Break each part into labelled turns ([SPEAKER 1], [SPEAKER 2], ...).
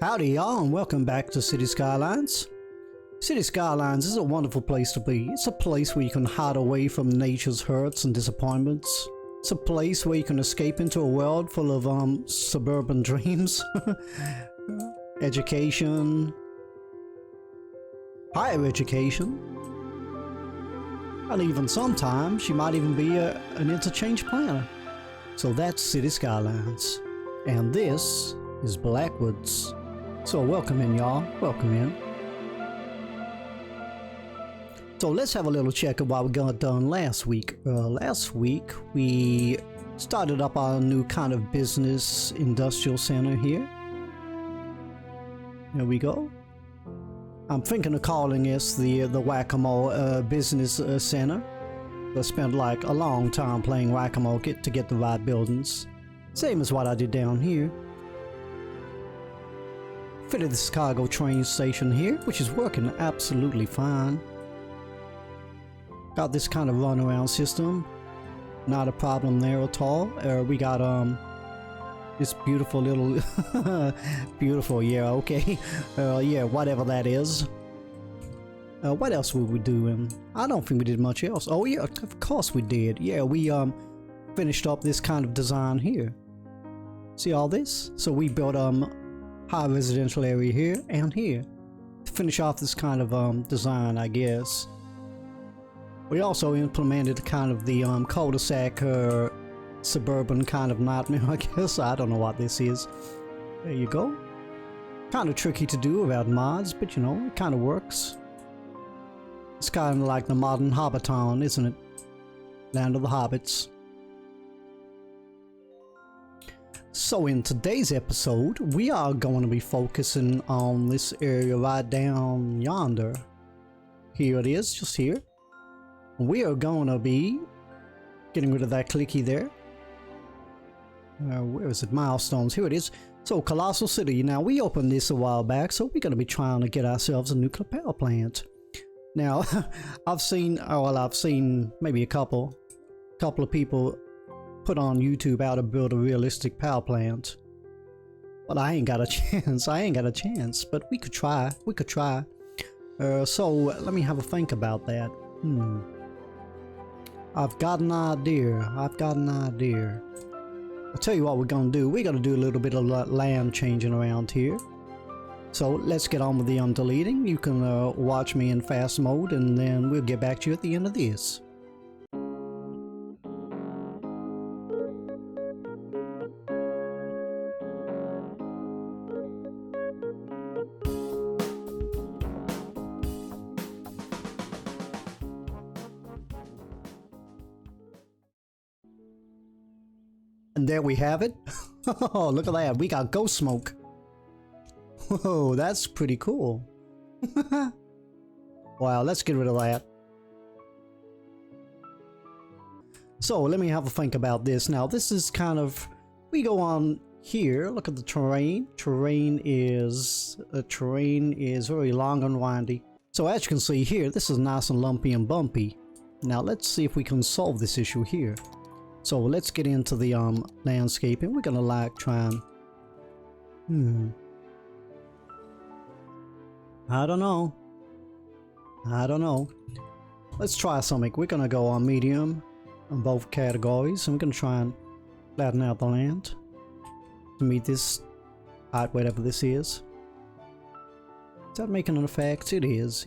[SPEAKER 1] Howdy y'all, and welcome back to City Skylines. City Skylines is a wonderful place to be. It's a place where you can hide away from nature's hurts and disappointments. It's a place where you can escape into a world full of suburban dreams, education, higher education, and even sometimes you might even be an interchange planner. So that's City Skylines, and this is Blackwoods. So welcome in y'all, welcome in. So let's have a little check of what we got done last week. Last week we started up our new kind of business industrial center here. There we go. I'm thinking of calling this the Whack-A-Mole Business Center. I spent like a long time playing Whack-A-Mole to get the right buildings. Same as what I did down here. Fitted this cargo train station here, which is working absolutely fine. Got this kind of runaround system. Not a problem there at all. We got this beautiful little beautiful, yeah, okay. Yeah, whatever that is. What else were we doing? I don't think we did much else. Oh yeah, of course we did. Yeah, we finished up this kind of design here. See all this? So we built high residential area here and here to finish off this kind of design, I guess. We also implemented kind of the cul-de-sac suburban kind of nightmare, I guess. I don't know what this is. There you go. Kind of tricky to do without mods, but you know, it kind of works. It's kind of like the modern Hobbiton, isn't it? Land of the Hobbits. So in today's episode, we are going to be focusing on this area right down yonder. Here it is, just here. We are going to be getting rid of that clicky there. Where is it? Milestones. Here it is. So Colossal City. Now we opened this a while back, so we're going to be trying to get ourselves a nuclear power plant. Now I've seen maybe a couple of people put on YouTube how to build a realistic power plant, but I ain't got a chance. I ain't got a chance, but we could try. So let me have a think about that. I've got an idea. I'll tell you what we're gonna do. We're gonna do a little bit of land changing around here. So let's get on with the deleting. You can watch me in fast mode, and then we'll get back to you at the end of this. And there we have it. Oh, look at that. We got ghost smoke. Whoa, that's pretty cool. Wow, let's get rid of that. So let me have a think about this. Now this is kind of, we go on here, look at the terrain. Terrain is very long and windy. So as you can see here, this is nice and lumpy and bumpy. Now let's see if we can solve this issue here. So let's get into the landscaping. We're gonna like try and I don't know. Let's try something. We're gonna go on medium on both categories, and we're gonna try and flatten out the land to meet this height, whatever this is. Is that making an effect? It is.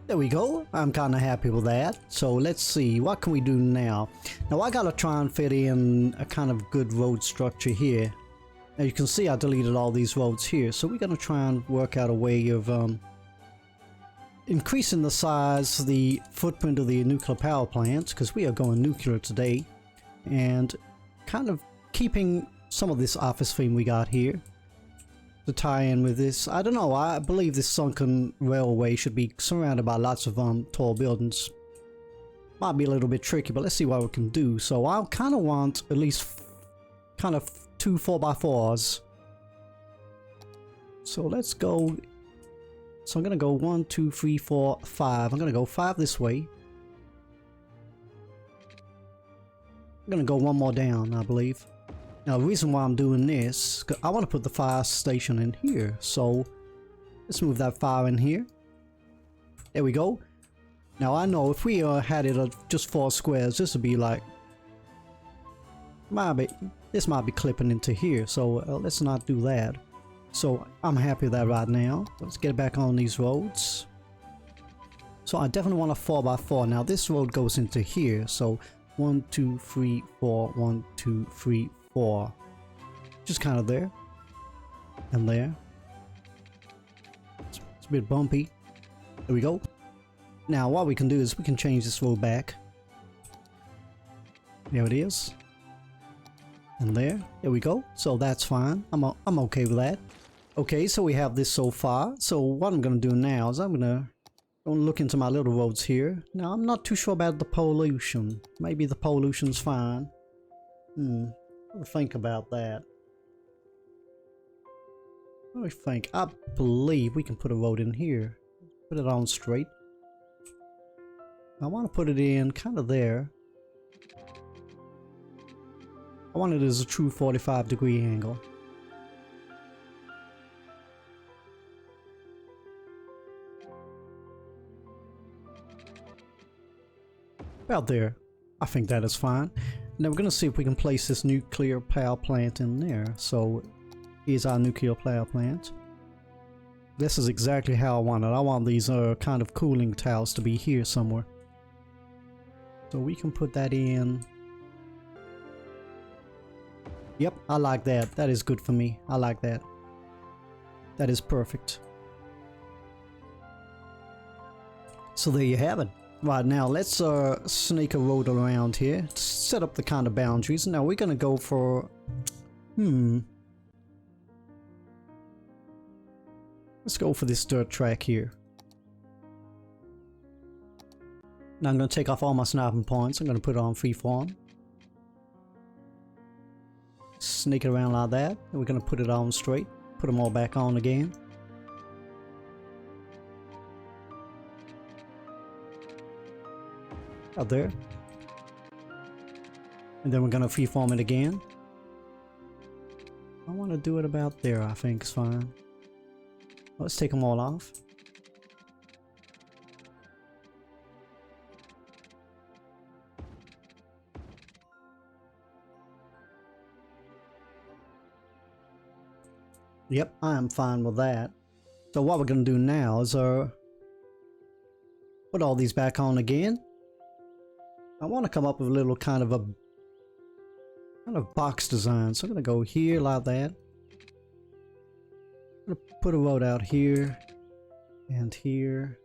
[SPEAKER 1] There we go. I'm kind of happy with that. So let's see, what can we do now? Now I gotta try and fit in a kind of good road structure here. Now you can see I deleted all these roads here, so we're gonna try and work out a way of increasing the size, the footprint of the nuclear power plants, because we are going nuclear today, and kind of keeping some of this office theme we got here to tie in with this. I don't know, I believe this sunken railway should be surrounded by lots of tall buildings. Might be a little bit tricky, but let's see what we can do. So I kind of want at least kind of 2 4x4s. So let's go. So I'm gonna go 1, 2, 3, 4, 5. I'm gonna go 5 this way. I'm gonna go one more down, I believe. Now the reason why I'm doing this, 'cause I want to put the fire station in here. So let's move that fire in here. There we go. Now I know if we had it at just 4 squares, this would be like, this might be clipping into here. So let's not do that. So I'm happy with that right now. Let's get back on these roads. So I definitely want a 4x4. Now this road goes into here. So 1, 2, 3, 4, 1, 2, 3, 4. Just kind of there. And there. It's a bit bumpy. There we go. Now what we can do is we can change this road back. There it is. And there we go. So that's fine. I'm okay with that. Okay, so we have this so far. So what I'm gonna do now is I'm gonna look into my little roads here. Now I'm not too sure about the pollution. Maybe the pollution's fine. Think about that. I think, I believe we can put a road in here. Put it on straight. I want to put it in kind of there. I want it as a true 45-degree angle. About there. I think that is fine. Now we're going to see if we can place this nuclear power plant in there. So here's our nuclear power plant. This is exactly how I want it. I want these kind of cooling towers to be here somewhere. So we can put that in. Yep, I like that. That is good for me. I like that. That is perfect. So there you have it. Right, now let's snake a road around here to set up the kind of boundaries. Now we're gonna go for let's go for this dirt track here. Now I'm gonna take off all my snapping points. I'm gonna put it on freeform. Snake it around like that. And we're gonna put it on straight. Put them all back on again. Out there. And then we're gonna freeform it again. I want to do it about there, I think is fine. Let's take them all off. Yep, I am fine with that. So what we're gonna do now is put all these back on again. I want to come up with a little kind of box design. So I'm gonna go here like that. I'm gonna put a road out here and here.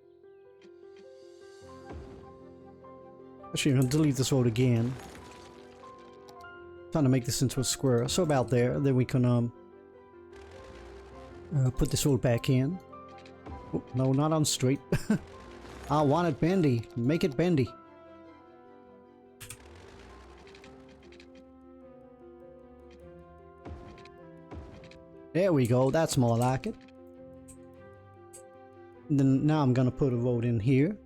[SPEAKER 1] Actually, I'm gonna delete this road again. Trying to make this into a square. So about there. Then we can put this road back in. Oh, no, not on straight. I want it bendy. Make it bendy. There we go. That's more like it. And then now I'm gonna put a road in here.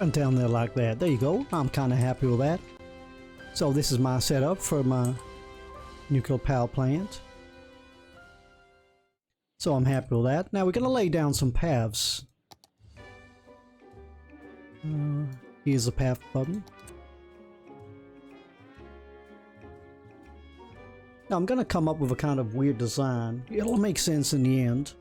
[SPEAKER 1] And down there like that. There you go. I'm kind of happy with that. So this is my setup for my nuclear power plant. So I'm happy with that. Now we're going to lay down some paths. Here's the path button. Now I'm going to come up with a kind of weird design. It'll make sense in the end.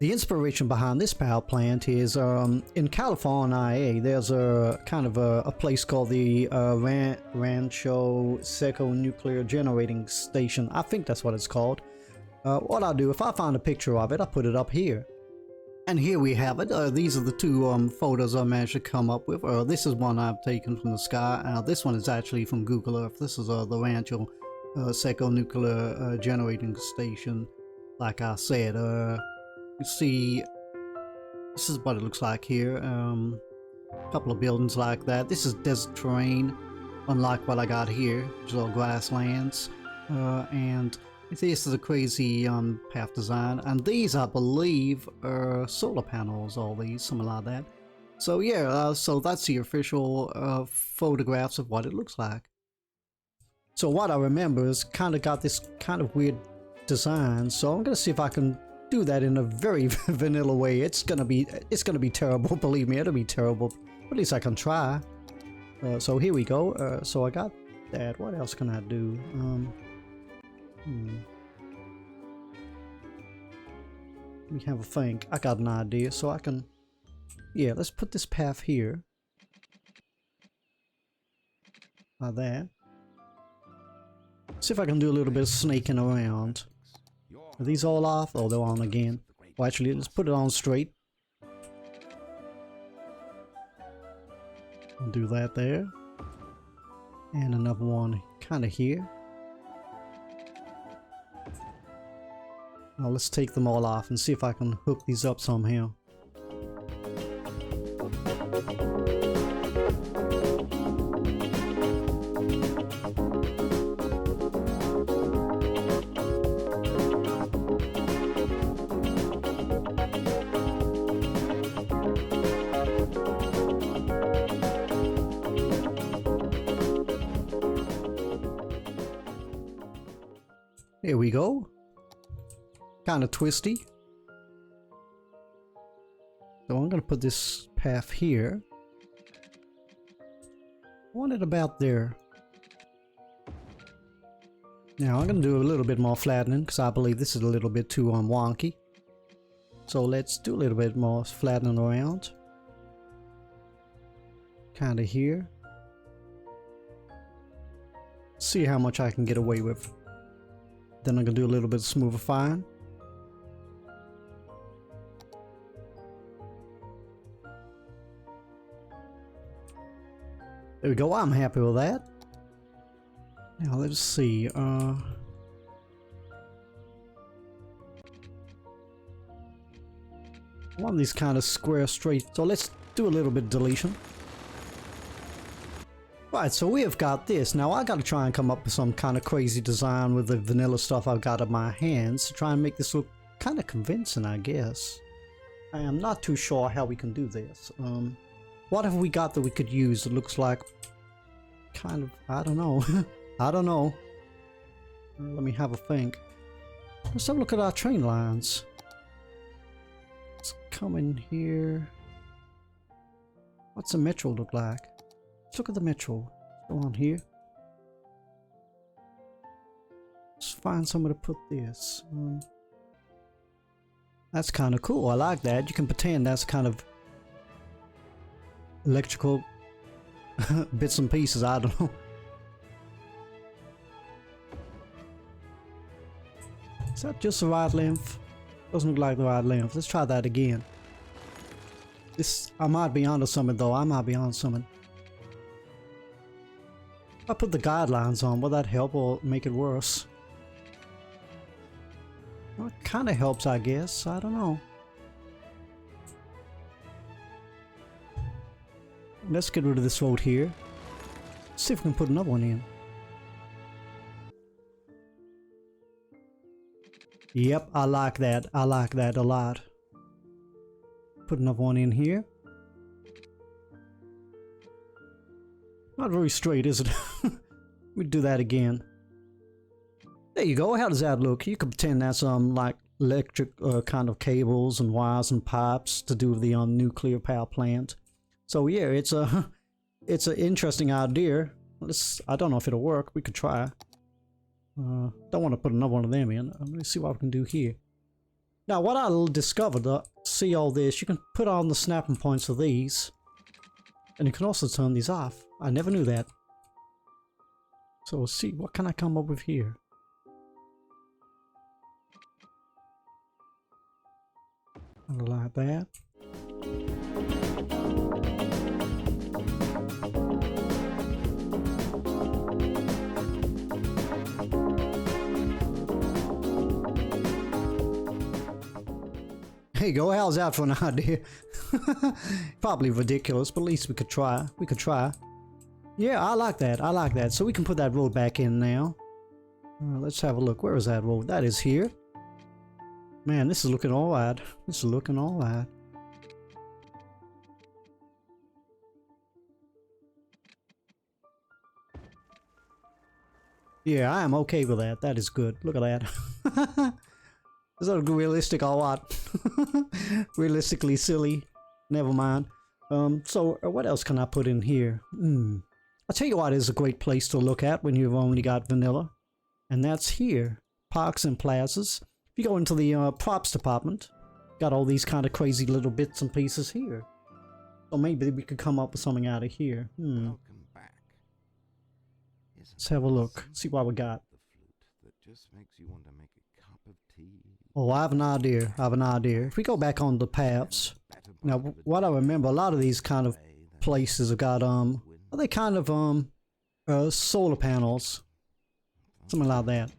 [SPEAKER 1] The inspiration behind this power plant is in California, there's a kind of a place called the Rancho Seco Nuclear Generating Station. I think that's what it's called. What I'll do, if I find a picture of it, I'll put it up here. And here we have it. These are the two photos I managed to come up with. This is one I've taken from the sky. This one is actually from Google Earth. This is the Rancho Seco nuclear generating station. Like I said, you see, this is what it looks like here. A couple of buildings like that. This is desert terrain, unlike what I got here, which is all grasslands. And this is a crazy path design, and these I believe are solar panels, all these, something like that. So yeah, so that's the official photographs of what it looks like. So what I remember is kind of got this kind of weird design, so I'm gonna see if I can do that in a very vanilla way. It's gonna be terrible, believe me, it'll be terrible, but at least I can try. So here we go. So I got that. What else can I do? Let me have a think. I got an idea, so I can... Yeah, let's put this path here. Like that. See if I can do a little bit of snaking around. Are these all off? Oh, they're on again. Well, actually, let's put it on straight. I'll do that there. And another one kind of here. Now let's take them all off and see if I can hook these up somehow. Here we go. Kind of twisty. So I'm going to put this path here. I want it about there. Now I'm going to do a little bit more flattening because I believe this is a little bit too wonky. So let's do a little bit more flattening around. Kind of here. See how much I can get away with. Then I'm going to do a little bit of smoothifying. There we go, I'm happy with that. Now let's see, I want these kind of square straight, so let's do a little bit of deletion. Right, so we have got this. Now I gotta try and come up with some kind of crazy design with the vanilla stuff I've got in my hands to try and make this look kind of convincing, I guess. I am not too sure how we can do this. What have we got that we could use? It looks like kind of, I don't know. I don't know. Let me have a think. Let's have a look at our train lines. Let's come in here. What's the metro look like? Let's look at the metro. Go on here. Let's find somewhere to put this. That's kind of cool. I like that. You can pretend that's kind of electrical bits and pieces, I don't know. Is that just the right length? Doesn't look like the right length. Let's try that again. This, I might be onto something though. I might be on something. If I put the guidelines on, will that help or make it worse? Well, it kind of helps, I guess. I don't know. Let's get rid of this road here. See if we can put another one in. Yep, I like that. I like that a lot. Put another one in here. Not very straight, is it? We do that again. There you go. How does that look? You could pretend that's like electric kind of cables and wires and pipes to do with the nuclear power plant. So yeah, it's an interesting idea. I don't know if it'll work. We could try. Don't want to put another one of them in. Let me see what we can do here. Now, what I discovered, see all this, you can put on the snapping points of these, and you can also turn these off. I never knew that. So let's see, what can I come up with here? Like that. There you go. How's that for an idea? Probably ridiculous, but at least we could try. We could try. Yeah, I like that. I like that. So we can put that road back in now. Let's have a look. Where is that road? That is here. Man, this is looking alright. This is looking alright. Yeah, I am okay with that. That is good. Look at that. Is that realistic or what? Realistically silly. Never mind. So what else can I put in here? I'll tell you what is a great place to look at when you've only got vanilla. And that's here. Parks and plazas. If you go into the props department, got all these kind of crazy little bits and pieces here. So maybe we could come up with something out of here.
[SPEAKER 2] Welcome back.
[SPEAKER 1] Let's have a look. See what we got.
[SPEAKER 2] The flute that just makes you want to make a cup of tea.
[SPEAKER 1] Oh, I have an idea. I have an idea. If we go back on the paths. Now, what I remember, a lot of these kind of places have got, are they kind of, solar panels? Something like that.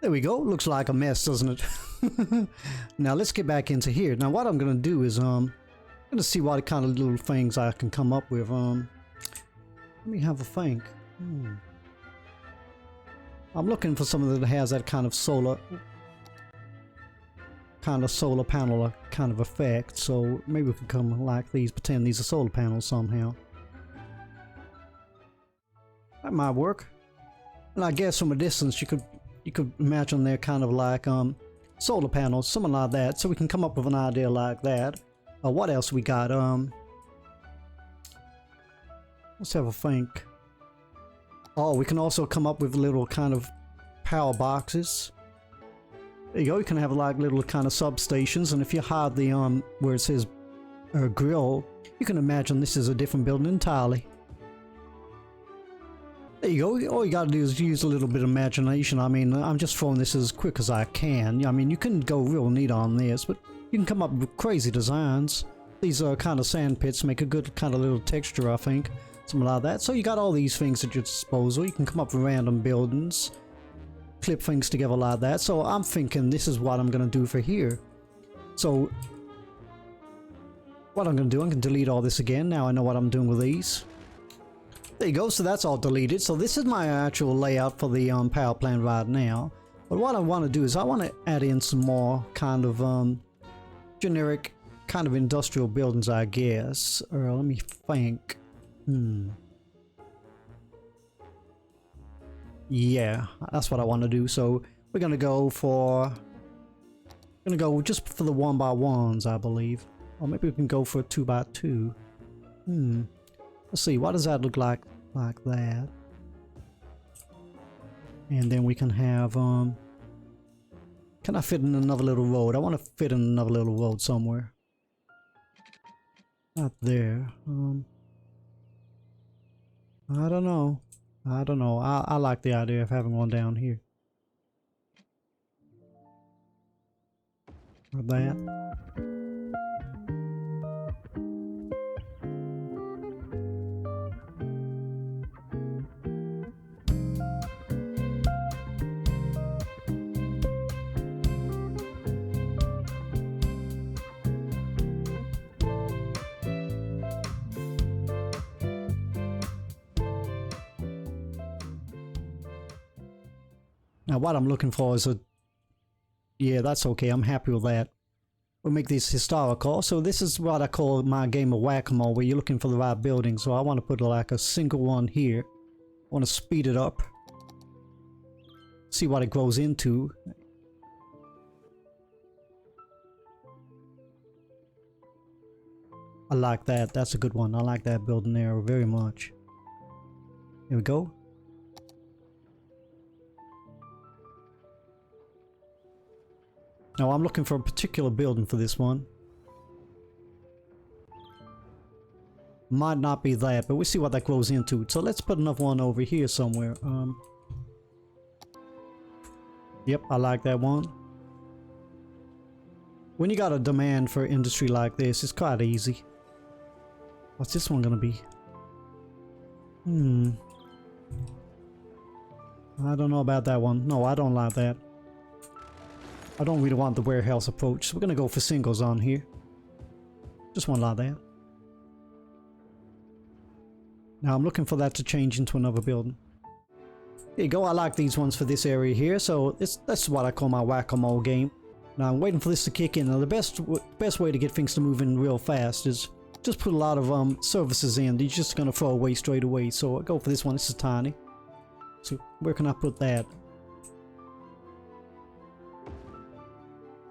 [SPEAKER 1] There we go. Looks like a mess, doesn't it? Now let's get back into here. Now what I'm gonna do is I'm gonna see what kind of little things I can come up with. Let me have a think. I'm looking for something that has that kind of solar panel kind of effect. So maybe we could come like these, pretend these are solar panels somehow. That might work. And I guess from a distance you could imagine they're kind of like solar panels, something like that. So we can come up with an idea like that. What else we got? Let's have a think. Oh, we can also come up with little kind of power boxes. There you go. You can have like little kind of substations, and if you hide the where it says grill, you can imagine this is a different building entirely. There you go. All you gotta do is use a little bit of imagination. I mean, I'm just throwing this as quick as I can. I mean, you can go real neat on this, but you can come up with crazy designs. These kind of sand pits make a good kind of little texture, I think. Something like that. So you got all these things at your disposal. You can come up with random buildings, clip things together like that. So I'm thinking this is what I'm gonna do for here. So what I'm gonna do, I'm gonna delete all this again. Now I know what I'm doing with these. There you go, so that's all deleted. So this is my actual layout for the power plant right now. But what I want to do is I want to add in some more kind of generic kind of industrial buildings, I guess. Or let me think. Yeah, that's what I want to do. So we're gonna go just for the 1x1s, I believe. Or maybe we can go for a 2x2. Let's see, what does that look like that? And then we can have, can I fit in another little road? I want to fit in another little road somewhere. Not there. I don't know. I like the idea of having one down here. Or that. Now what I'm looking for is a... Yeah, that's okay. I'm happy with that. We'll make these historical. So this is what I call my game of whack-a-mole, where you're looking for the right building. So I want to put like a single one here. I want to speed it up. See what it grows into. I like that. That's a good one. I like that building there very much. Here we go. Now I'm looking for a particular building for this one. Might not be that, but we'll see what that grows into. So let's put another one over here somewhere. Yep, I like that one. When you got a demand for industry like this, it's quite easy. What's this one gonna be? I don't know about that one. No, I don't like that. I don't really want the warehouse approach, so we're gonna go for singles on here. Just one like that. Now I'm looking for that to change into another building. There you go, I like these ones for this area here, so that's what I call my whack-a-mole game. Now I'm waiting for this to kick in. Now the best way to get things to move in real fast is just put a lot of services in. They're just gonna throw away straight away, so I'll go for this one. This is tiny. So where can I put that?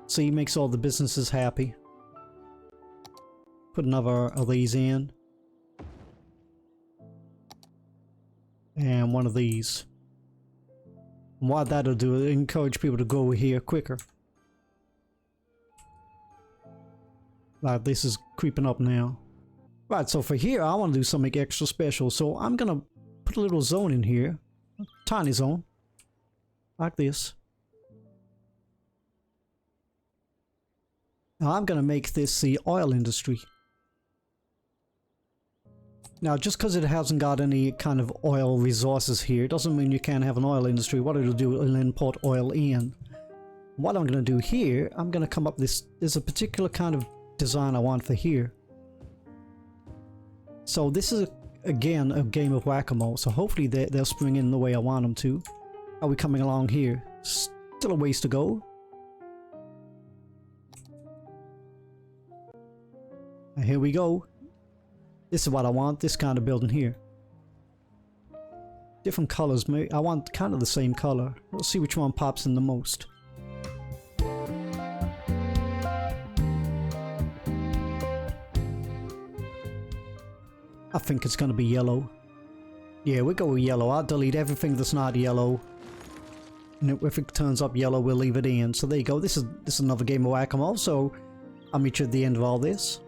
[SPEAKER 1] See, makes all the businesses happy. Put another of these in. And one of these. And what that'll do is encourage people to go over here quicker. Like this is creeping up now. Right, so for here I want to do something extra special. So I'm gonna put a little zone in here. A tiny zone. Like this. Now I'm gonna make this the oil industry. Now just because it hasn't got any kind of oil resources here doesn't mean you can't have an oil industry. What it'll do, it'll import oil in. What I'm gonna do here, I'm gonna come up with there's a particular kind of design I want for here. So this is again a game of whack-a-mole, so hopefully they'll spring in the way I want them to. Are we coming along here? Still a ways to go. And here we go. This is what I want, this kind of building here. Different colors, I want kind of the same color. Let's see which one pops in the most. I think it's gonna be yellow. Yeah, we'll go with yellow. I'll delete everything that's not yellow. And if it turns up yellow, we'll leave it in. So there you go. This is another game of whack-a-mole, so I'll meet you at the end of all this.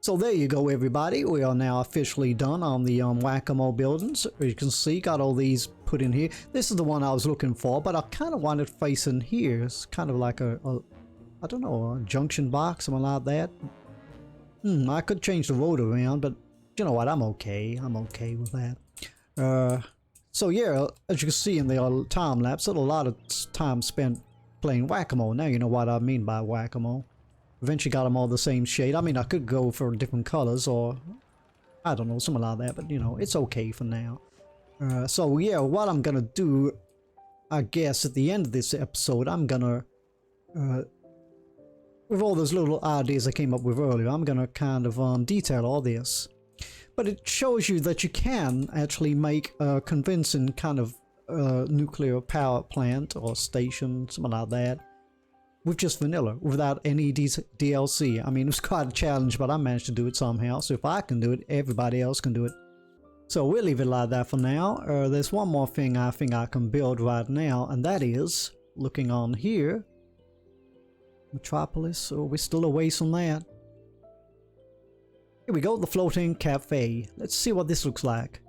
[SPEAKER 1] So there you go, everybody. We are now officially done on the whack-a-mole buildings. As you can see, got all these put in here. This is the one I was looking for, but I kind of want it facing here. It's kind of like I don't know, a junction box, something like that. I could change the road around, but you know what? I'm okay. I'm okay with that. So yeah, as you can see in the time lapse, a lot of time spent playing whack-a-mole. Now you know what I mean by whack-a-mole. Eventually got them all the same shade. I mean, I could go for different colors or, I don't know, something like that. But, you know, it's okay for now. So, yeah, what I'm going to do, I guess, at the end of this episode, I'm going to, with all those little ideas I came up with earlier, I'm going to kind of detail all this. But it shows you that you can actually make a convincing kind of nuclear power plant or station, something like that. With just vanilla, without any DLC. I mean, it was quite a challenge, but I managed to do it somehow. So if I can do it, everybody else can do it. So we'll leave it like that for now. There's one more thing I think I can build right now, and that is, looking on here, Metropolis. So we're still a ways from that. Here we go, the floating cafe. Let's see what this looks like.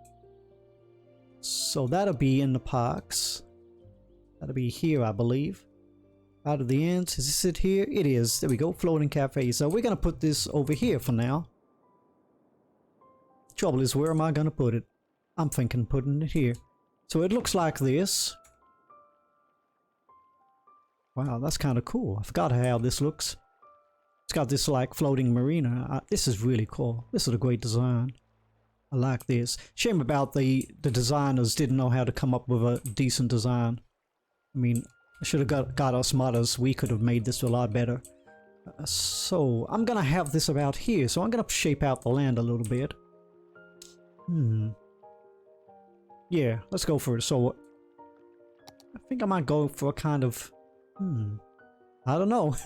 [SPEAKER 1] So that'll be in the parks. That'll be here, I believe. Out of the ends, is this it here? It is. There we go, floating cafe. So we're gonna put this over here for now. Trouble is, where am I gonna put it? I'm thinking putting it here. So it looks like this. Wow, that's kind of cool. I forgot how this looks. It's got this like floating marina. This is really cool. This is a great design. I like this. Shame about the designers didn't know how to come up with a decent design. I mean, I should have got us modders. We could have made this a lot better. So, I'm gonna have this about here. So I'm gonna shape out the land a little bit. Yeah, let's go for it. So, I think I might go for a kind of... I don't know.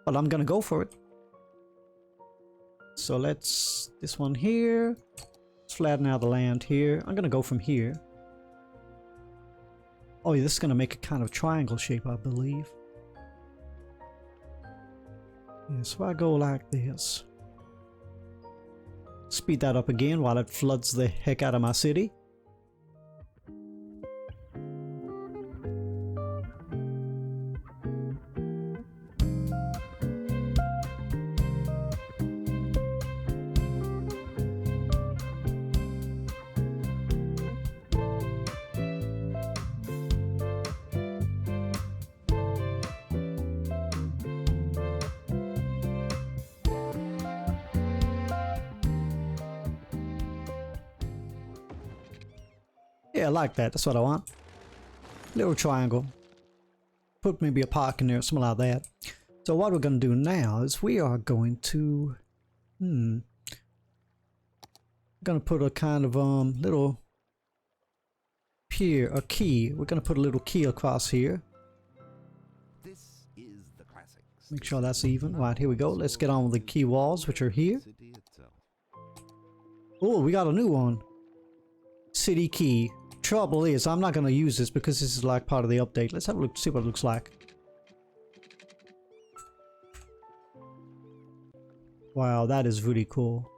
[SPEAKER 1] But I'm gonna go for it. So let's... This one here. Let's flatten out the land here. I'm gonna go from here. Oh, yeah, this is gonna make a kind of triangle shape, I believe. Yeah, so I go like this. Speed that up again while it floods the heck out of my city. Yeah, I like that. That's what I want. Little triangle. Put maybe a park in there, something like that. So what we're going to do now is we are going to... going to put a kind of little pier, a key. We're going to put a little key across here.
[SPEAKER 2] This is the classics.
[SPEAKER 1] Make sure that's even. Right, here we go. Let's get on with the key walls, which are here. Oh, we got a new one. City key. Trouble is, I'm not going to use this because this is like part of the update. Let's have a look, see what it looks like. Wow, that is really cool.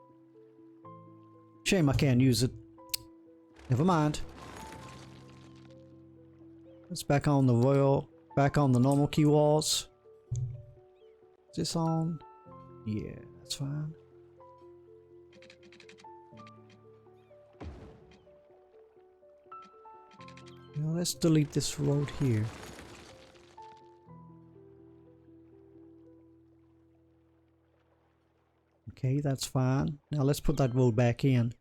[SPEAKER 1] Shame I can't use it. Never mind. Let's back on the royal, back on the normal key walls. Is this on? Yeah, that's fine. Now let's delete this road here. Okay, that's fine. Now let's put that road back in.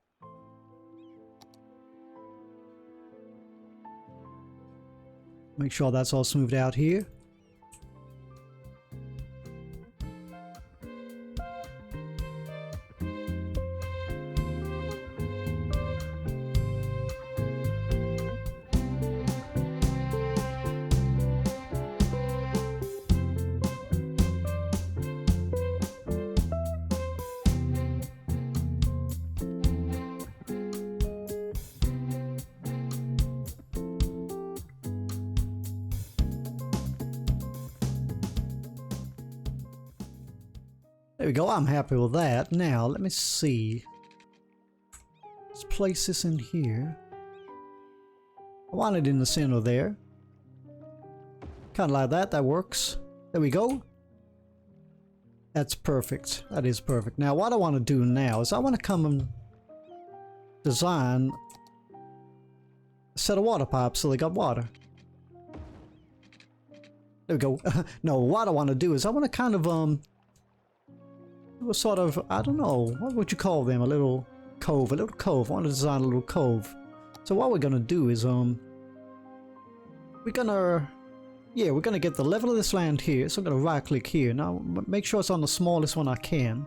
[SPEAKER 1] Make sure that's all smoothed out here. There we go, I'm happy with that. Now, let me see. Let's place this in here. I want it in the center there. Kind of like that, that works. There we go. That's perfect. That is perfect. Now, what I want to do now is I want to come and design a set of water pipes so they got water. There we go. No, what I want to do is I want to kind of, sort of, I don't know, what would you call them? A little cove, I want to design a little cove. So what we're gonna do is, we're gonna get the level of this land here. So I'm gonna right click here. Now make sure it's on the smallest one I can.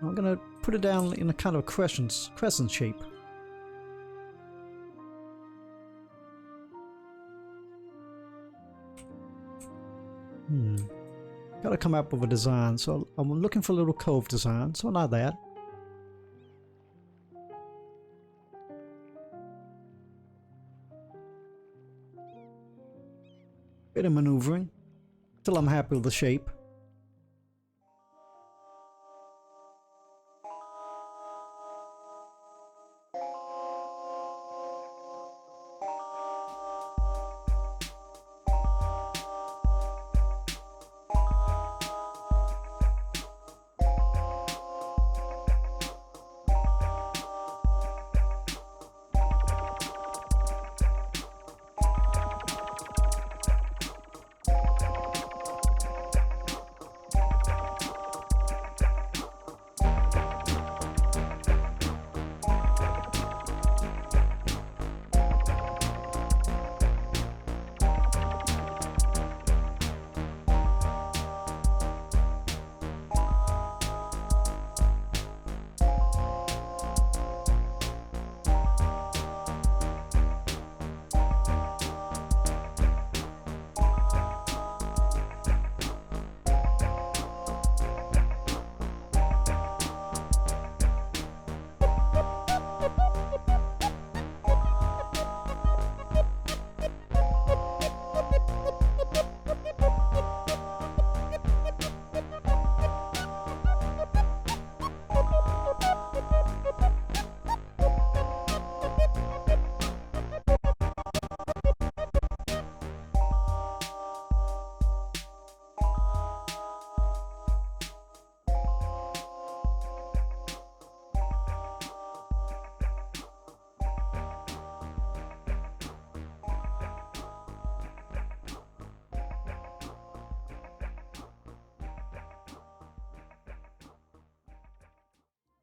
[SPEAKER 1] I'm gonna put it down in a kind of crescent shape. Gotta come up with a design, so I'm looking for a little cove design, so like that. Bit of maneuvering, till I'm happy with the shape.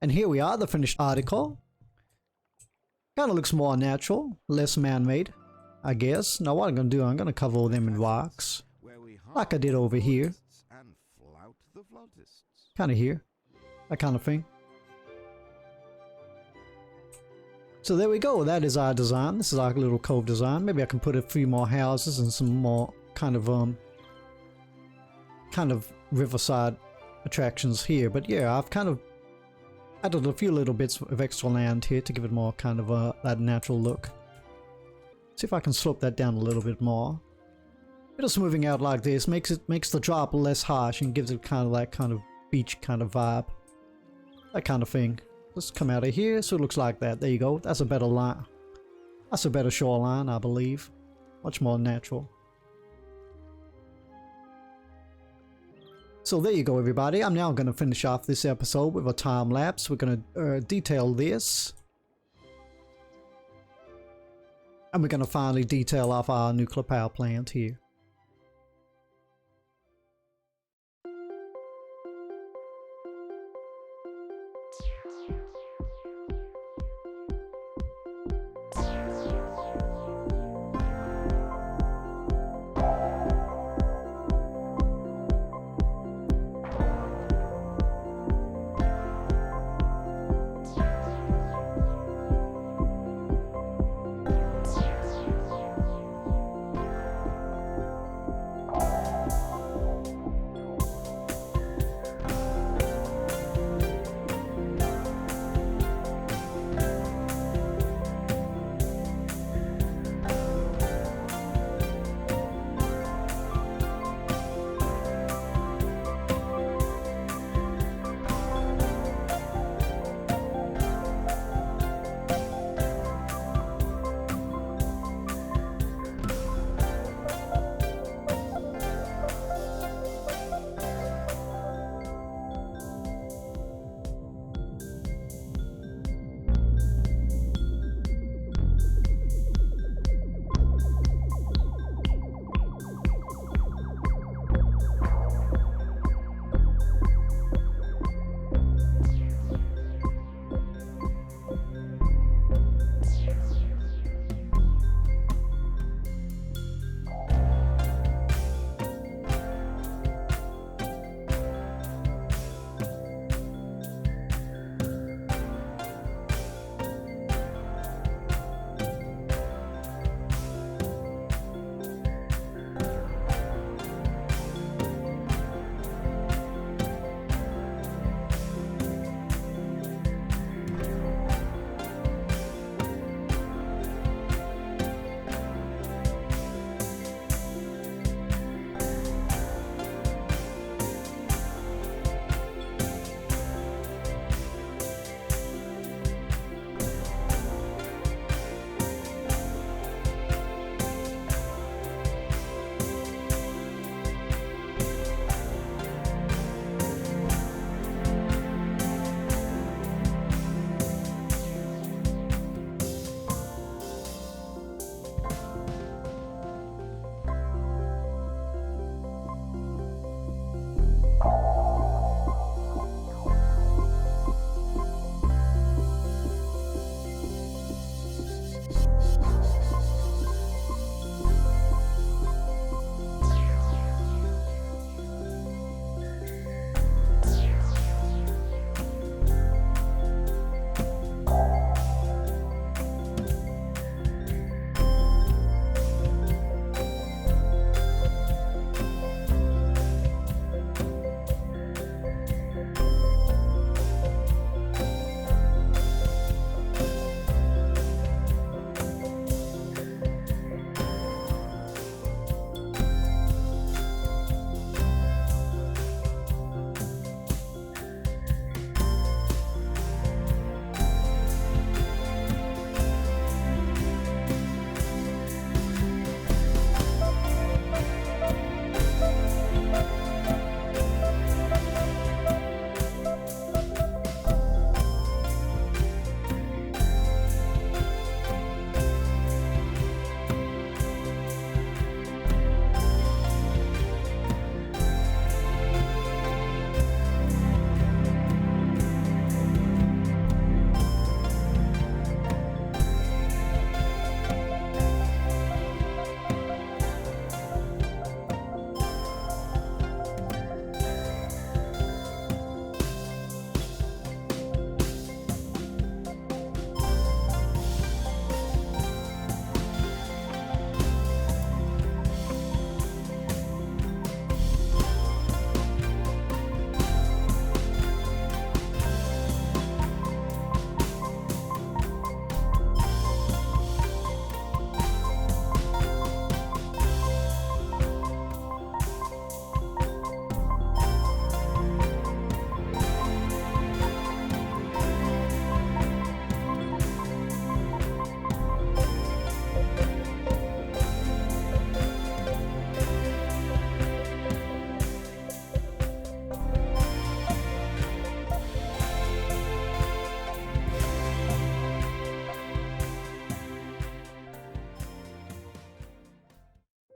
[SPEAKER 1] And here we are, the finished article. Kind of looks more natural, less man-made, I guess. Now what I'm going to do, I'm going to cover all them in rocks. Like I did over here.
[SPEAKER 2] And flout the flautists.
[SPEAKER 1] Kind of here. That kind of thing. So there we go, that is our design. This is our little cove design. Maybe I can put a few more houses and some more kind of riverside attractions here. But yeah, I've kind of added a few little bits of extra land here to give it more kind of that natural look. See if I can slope that down a little bit more. Bit of smoothing out like this makes the drop less harsh and gives it kind of that kind of beach kind of vibe. That kind of thing. Let's come out of here so it looks like that. There you go. That's a better line. That's a better shoreline, I believe. Much more natural. So there you go, everybody. I'm now going to finish off this episode with a time lapse. We're going to detail this. And we're going to finally detail off our nuclear power plant here.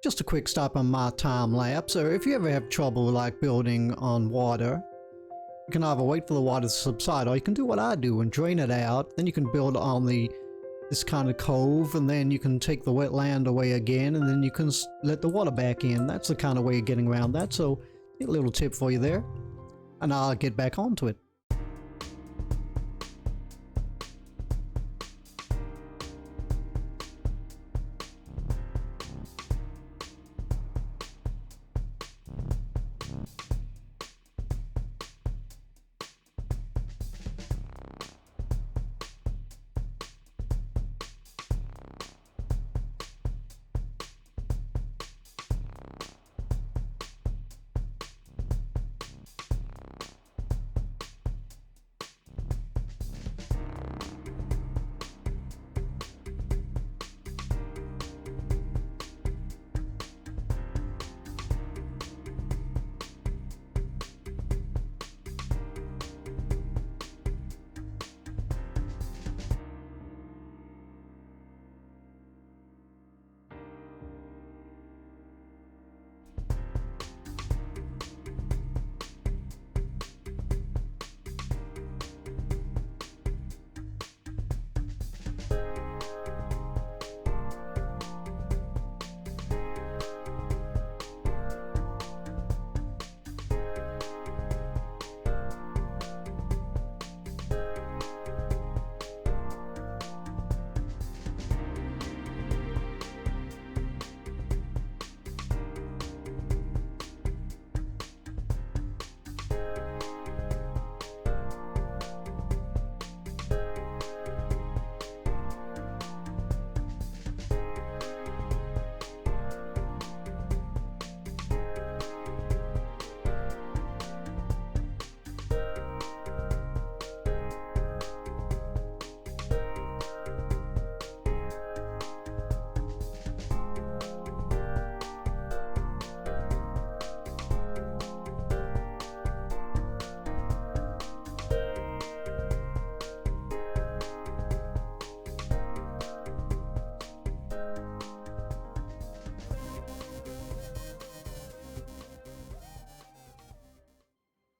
[SPEAKER 1] just a quick stop on my time lapse. Or if you ever have trouble like building on water, you can either wait for the water to subside, or you can do what I do and drain it out. Then you can build on this kind of cove, and then you can take the wetland away again, and then you can let the water back in. That's the kind of way of getting around that. So a little tip for you there, and I'll get back onto it.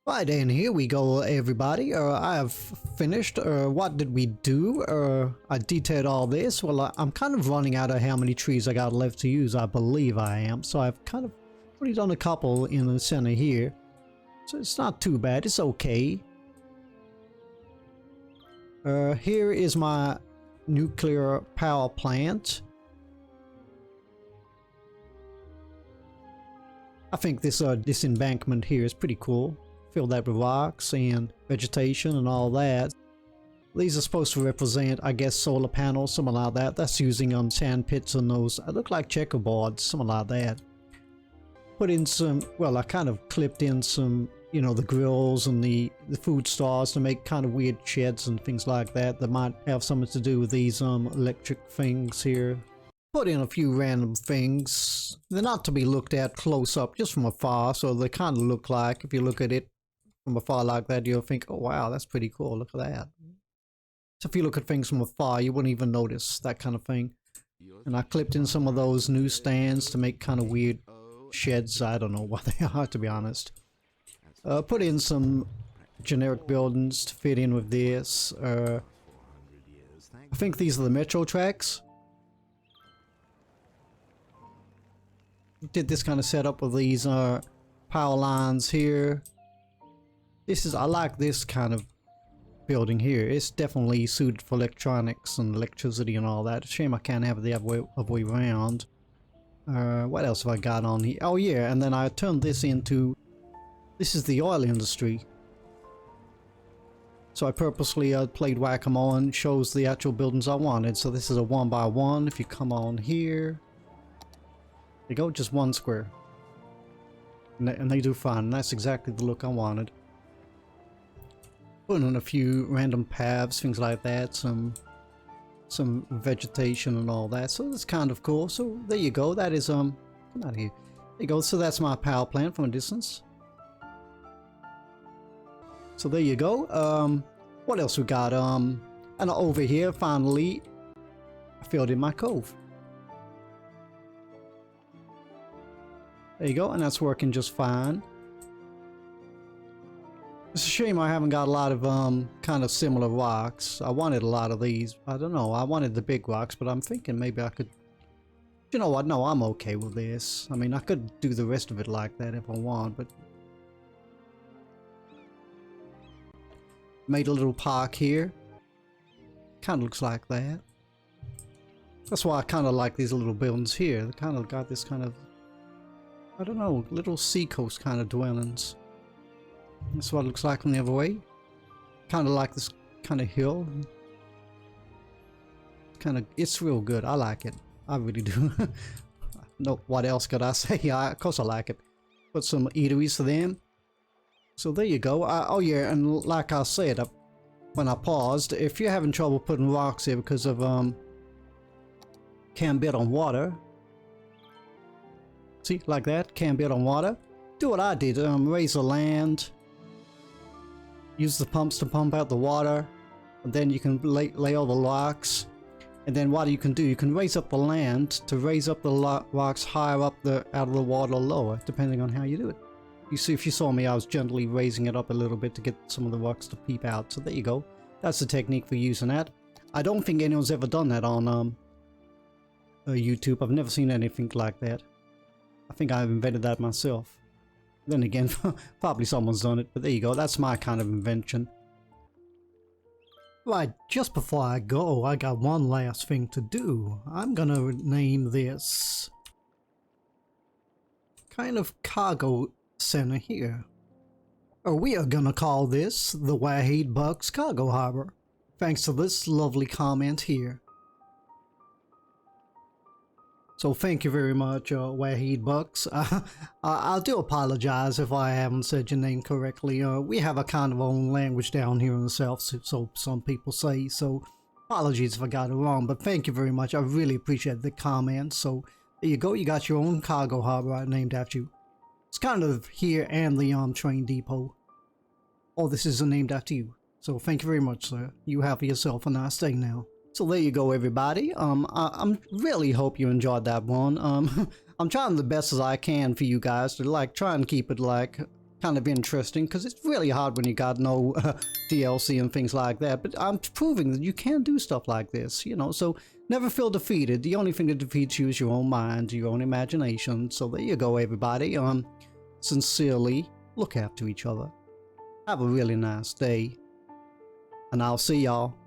[SPEAKER 1] Right, and here we go, everybody. I have finished. What did we do? I detailed all this. Well, I'm kind of running out of how many trees I got left to use. I believe I am. So I've kind of already done a couple in the center here. So it's not too bad. It's okay. Here is my nuclear power plant. I think this embankment here is pretty cool. Fill that with rocks and vegetation and all that. These are supposed to represent, I guess, solar panels, something like that. That's using sand pits and those. They look like checkerboards, something like that. Put in some, well, I kind of clipped in some, you know, the grills and the food stores to make kind of weird sheds and things like that that might have something to do with these electric things here. Put in a few random things. They're not to be looked at close up, just from afar, so they kind of look like, if you look at it from afar like that, you'll think, oh wow, that's pretty cool, look at that. So if you look at things from afar, you wouldn't even notice that kind of thing. And I clipped in some of those newsstands to make kind of weird sheds. I don't know what they are, to be honest. Put in some generic buildings to fit in with this. I think these are the metro tracks. Did this kind of setup with these power lines here. I like this kind of building here. It's definitely suited for electronics and electricity and all that. Shame I can't have it the other way around. What else have I got on here? Oh yeah, and then I turned this into, this is the oil industry. So I purposely played whack-a-mole and shows the actual buildings I wanted. So this is a 1x1. If you come on here, there you go, just one square. And they do fine. That's exactly the look I wanted. Put in a few random paths, things like that, some vegetation and all that. So that's kind of cool. So there you go. That is come out here. There you go. So that's my power plant from a distance. So there you go. What else we got? And over here, finally, I filled in my cove. There you go, and that's working just fine. It's a shame I haven't got a lot of kind of similar rocks. I wanted a lot of these. I don't know, I wanted the big rocks, but I'm thinking maybe I could... You know what, no, I'm okay with this. I mean, I could do the rest of it like that if I want, but... Made a little park here. Kind of looks like that. That's why I kind of like these little buildings here. They kind of got this kind of... I don't know, little seacoast kind of dwellings. That's what it looks like from the other way. Kind of like this kind of hill. Kind of, it's real good. I like it. I really do. No, what else could I say? Of course I like it. Put some eateries for them. So there you go. Oh yeah, and like I said when I paused, if you're having trouble putting rocks here because of can't build on water. See, like that, can't build on water. Do what I did. Raise the land. Use the pumps to pump out the water, and then you can lay all the rocks. And then what you can do, you can raise up the land to raise up the rocks higher up out of the water or lower, depending on how you do it. You see, if you saw me, I was gently raising it up a little bit to get some of the rocks to peep out. So there you go. That's the technique for using that. I don't think anyone's ever done that on YouTube. I've never seen anything like that. I think I've invented that myself. Then again, probably someone's done it, but there you go. That's my kind of invention. Right, just before I go, I got one last thing to do. I'm gonna name this kind of cargo center here. We are gonna call this the Wahid Bucks Cargo Harbor, thanks to this lovely comment here. So thank you very much, Wahid Bucks. I do apologize if I haven't said your name correctly. We have a kind of own language down here in the south, so some people say. So apologies if I got it wrong, but thank you very much. I really appreciate the comment. So there you go. You got your own cargo harbor named after you. It's kind of here and the train depot. All this is named after you. So thank you very much, sir. You have yourself a nice day now. So there you go, everybody. I really hope you enjoyed that one. I'm trying the best as I can for you guys to like try and keep it like kind of interesting, because it's really hard when you got no DLC and things like that. But I'm proving that you can do stuff like this, you know. So never feel defeated. The only thing that defeats you is your own mind, your own imagination. So there you go, everybody. Sincerely, look after each other. Have a really nice day, and I'll see y'all.